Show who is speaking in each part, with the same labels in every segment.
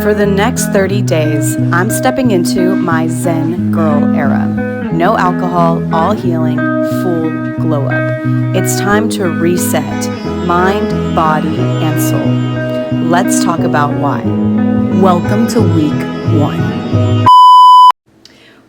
Speaker 1: For the next 30 days, I'm stepping into my Zen Girl Era. No alcohol, all healing, full glow up. It's time to reset mind, body, and soul. Let's talk about why. Welcome to week 1.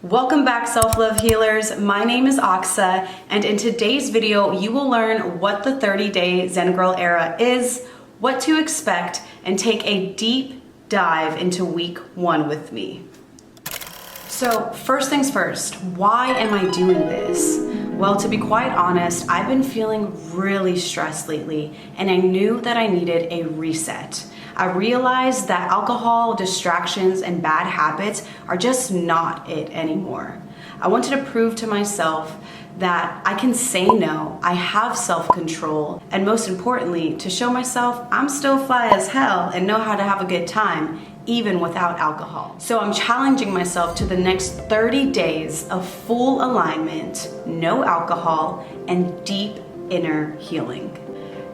Speaker 1: Welcome back, self-love healers. My name is Aksa, and in today's video, you will learn what the 30-day Zen Girl Era is, what to expect, and take a deep dive into week 1 with me. So first things first, why am I doing this? Well, to be quite honest, I've been feeling really stressed lately, and I knew that I needed a reset. I realized that alcohol, distractions, and bad habits are just not it anymore. I wanted to prove to myself that I can say no, I have self-control, and most importantly, to show myself I'm still fly as hell and know how to have a good time, even without alcohol. So I'm challenging myself to the next 30 days of full alignment, no alcohol, and deep inner healing.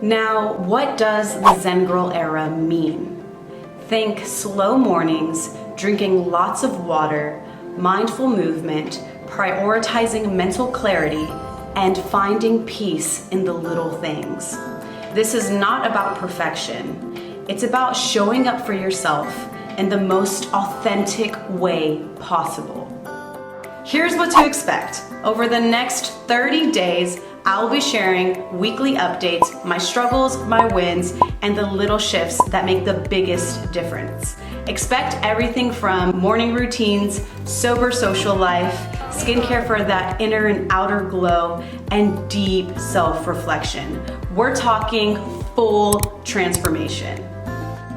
Speaker 1: Now, what does the Zen Girl Era mean? Think slow mornings, drinking lots of water, mindful movement, prioritizing mental clarity, and finding peace in the little things. This is not about perfection. It's about showing up for yourself in the most authentic way possible. Here's what to expect. Over the next 30 days, I'll be sharing weekly updates, my struggles, my wins, and the little shifts that make the biggest difference. Expect everything from morning routines, sober social life, skincare for that inner and outer glow, and deep self-reflection. We're talking full transformation.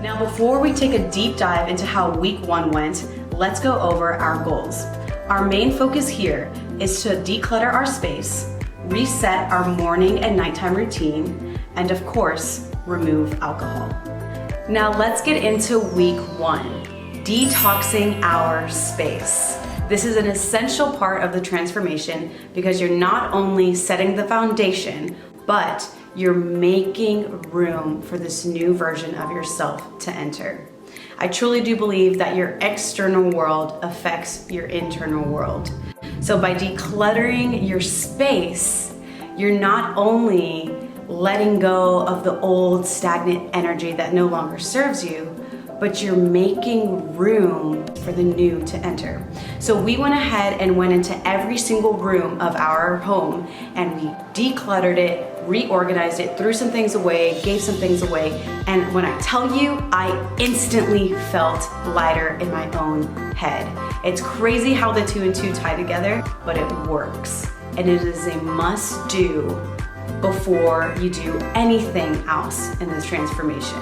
Speaker 1: Now, before we take a deep dive into how week 1 went, let's go over our goals. Our main focus here is to declutter our space, reset our morning and nighttime routine, and of course, remove alcohol. Now let's get into week 1, detoxing our space. This is an essential part of the transformation because you're not only setting the foundation, but you're making room for this new version of yourself to enter. I truly do believe that your external world affects your internal world. So by decluttering your space, you're not only letting go of the old stagnant energy that no longer serves you, but you're making room for the new to enter. So we went ahead and went into every single room of our home and we decluttered it, reorganized it, threw some things away, gave some things away. And when I tell you, I instantly felt lighter in my own head. It's crazy how the 2 and 2 tie together, but it works. And it is a must do before you do anything else in this transformation.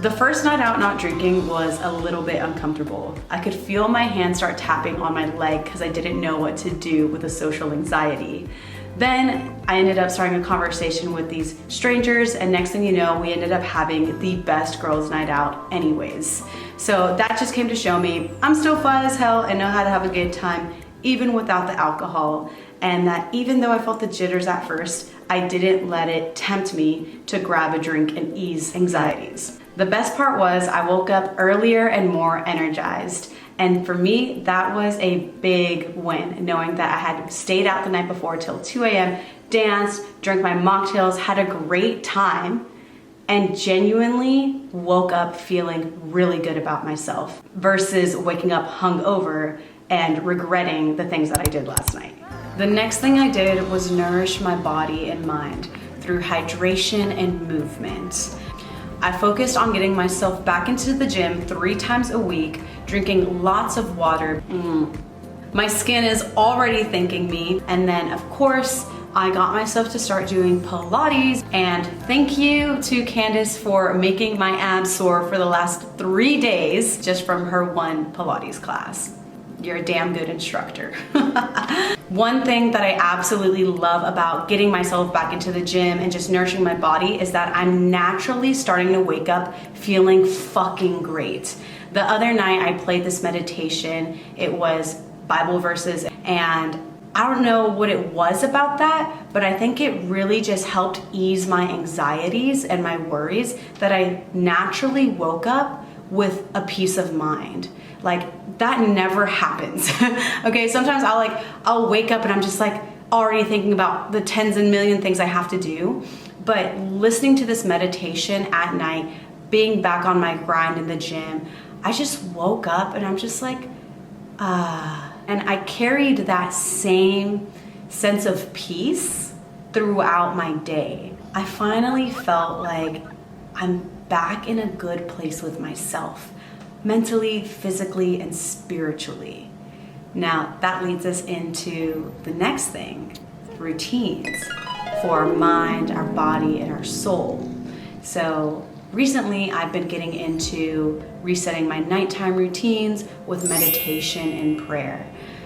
Speaker 1: The first night out not drinking was a little bit uncomfortable. I could feel my hand start tapping on my leg because I didn't know what to do with the social anxiety. Then I ended up starting a conversation with these strangers, and next thing you know, we ended up having the best girls' night out anyways. So that just came to show me I'm still fly as hell and know how to have a good time even without the alcohol, and that even though I felt the jitters at first, I didn't let it tempt me to grab a drink and ease anxieties. The best part was I woke up earlier and more energized. And for me, that was a big win, knowing that I had stayed out the night before till 2 a.m., danced, drank my mocktails, had a great time, and genuinely woke up feeling really good about myself versus waking up hungover and regretting the things that I did last night. The next thing I did was nourish my body and mind through hydration and movement. I focused on getting myself back into the gym 3 times a week, drinking lots of water. My skin is already thanking me. And then of course, I got myself to start doing Pilates, and thank you to Candace for making my abs sore for the last 3 days just from her 1 Pilates class. You're a damn good instructor. One thing that I absolutely love about getting myself back into the gym and just nourishing my body is that I'm naturally starting to wake up feeling fucking great. The other night I played this meditation. It was Bible verses, and I don't know what it was about that, but I think it really just helped ease my anxieties and my worries that I naturally woke up with a peace of mind. Like, that never happens. Okay, sometimes I'll wake up and I'm just like already thinking about the tens and million things I have to do. But listening to this meditation at night, being back on my grind in the gym, I just woke up and I'm just like, and I carried that same sense of peace throughout my day. I finally felt like I'm back in a good place with myself, mentally, physically, and spiritually. Now, that leads us into the next thing, routines for our mind, our body, and our soul. So recently, I've been getting into resetting my nighttime routines with meditation and prayer.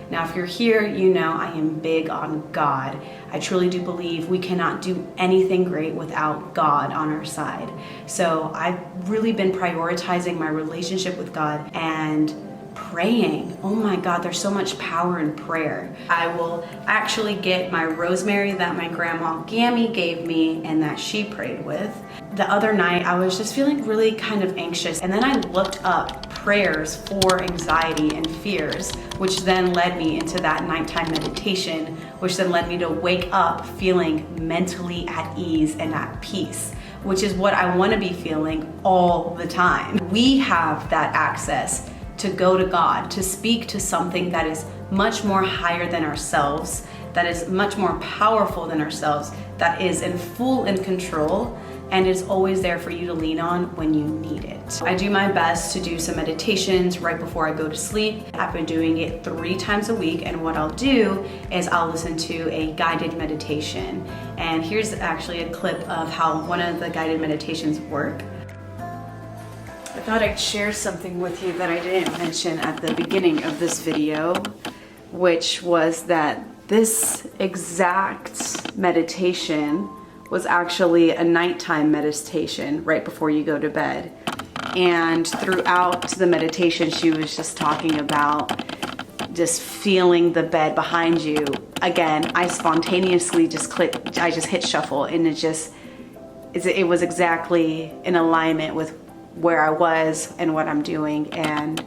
Speaker 1: Now, if you're here, you know I am big on God. I truly do believe we cannot do anything great without God on our side. So I've really been prioritizing my relationship with God and praying. Oh my God, there's so much power in prayer. I will actually get my rosemary that my grandma Gammy gave me and that she prayed with. The other night, I was just feeling really kind of anxious, and then I looked up prayers for anxiety and fears, which then led me into that nighttime meditation, which then led me to wake up feeling mentally at ease and at peace, which is what I want to be feeling all the time. We have that access to go to God, to speak to something that is much more higher than ourselves, that is much more powerful than ourselves, that is in full in control, and is always there for you to lean on when you need it. I do my best to do some meditations right before I go to sleep. I've been doing it 3 times a week, and what I'll do is I'll listen to a guided meditation. And here's actually a clip of how one of the guided meditations work. I thought I'd share something with you that I didn't mention at the beginning of this video, which was that this exact meditation was actually a nighttime meditation right before you go to bed. And throughout the meditation, she was just talking about just feeling the bed behind you. Again, I spontaneously just hit shuffle, and it was exactly in alignment with where I was and what I'm doing. And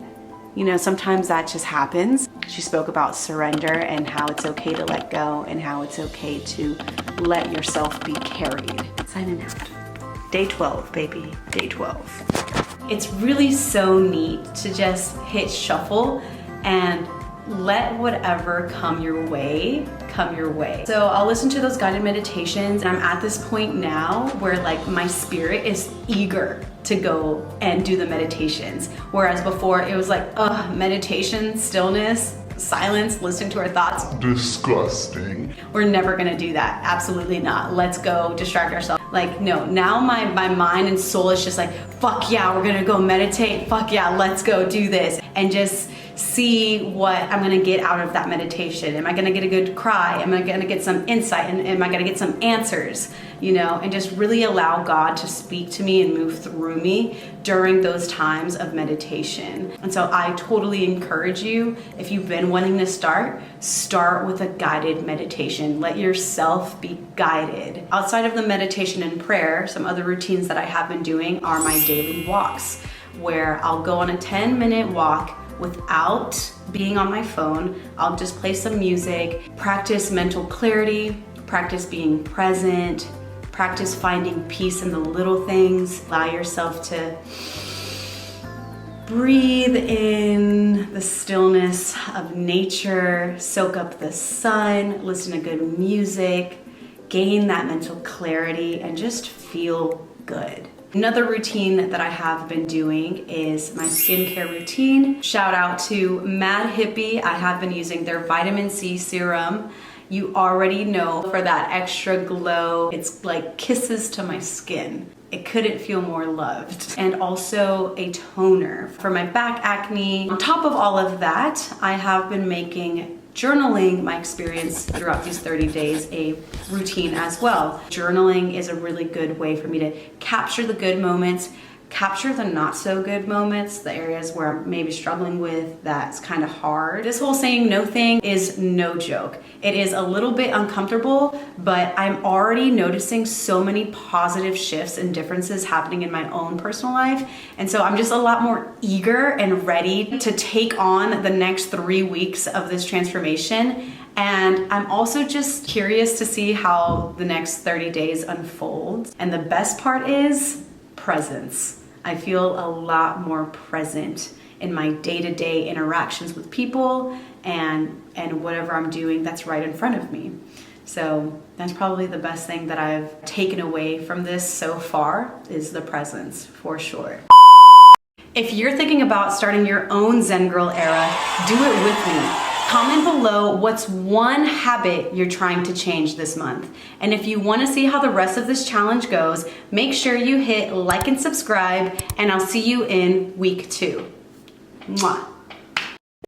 Speaker 1: you know, sometimes that just happens. She spoke about surrender and how it's okay to let go and how it's okay to let yourself be carried. Signing out. Day 12, baby. Day 12. It's really so neat to just hit shuffle and let whatever come your way, come your way. So I'll listen to those guided meditations, and I'm at this point now where like my spirit is eager to go and do the meditations. Whereas before it was like, meditation, stillness, silence, listening to our thoughts. Disgusting. We're never gonna do that. Absolutely not. Let's go distract ourselves. Like, no, now my mind and soul is just like, fuck yeah, we're gonna go meditate. Fuck yeah, let's go do this. And just see what I'm gonna get out of that meditation. Am I gonna get a good cry? Am I gonna get some insight? And am I gonna get some answers? You know, and just really allow God to speak to me and move through me during those times of meditation. And so I totally encourage you, if you've been wanting to start with a guided meditation. Let yourself be guided. Outside of the meditation and prayer, some other routines that I have been doing are my daily walks, where I'll go on a 10-minute walk without being on my phone. I'll just play some music, practice mental clarity, practice being present, practice finding peace in the little things. Allow yourself to breathe in the stillness of nature, soak up the sun, listen to good music, gain that mental clarity, and just feel good. Another routine that I have been doing is my skincare routine. Shout out to Mad Hippie. I have been using their vitamin C serum. You already know, for that extra glow. It's like kisses to my skin. It couldn't feel more loved. And also a toner for my back acne. On top of all of that, I have been making journaling my experience throughout these 30 days a routine as well. Journaling is a really good way for me to capture the good moments, capture the not so good moments, the areas where I'm maybe struggling with that's kind of hard. This whole saying no thing is no joke. It is a little bit uncomfortable, but I'm already noticing so many positive shifts and differences happening in my own personal life. And so I'm just a lot more eager and ready to take on the next 3 weeks of this transformation. And I'm also just curious to see how the next 30 days unfolds. And the best part is presence. I feel a lot more present in my day-to-day interactions with people and whatever I'm doing that's right in front of me. So that's probably the best thing that I've taken away from this so far is the presence, for sure. If you're thinking about starting your own Zen Girl Era, do it with me. Comment below what's one habit you're trying to change this month. And if you want to see how the rest of this challenge goes, make sure you hit like and subscribe, and I'll see you in week 2. Mwah.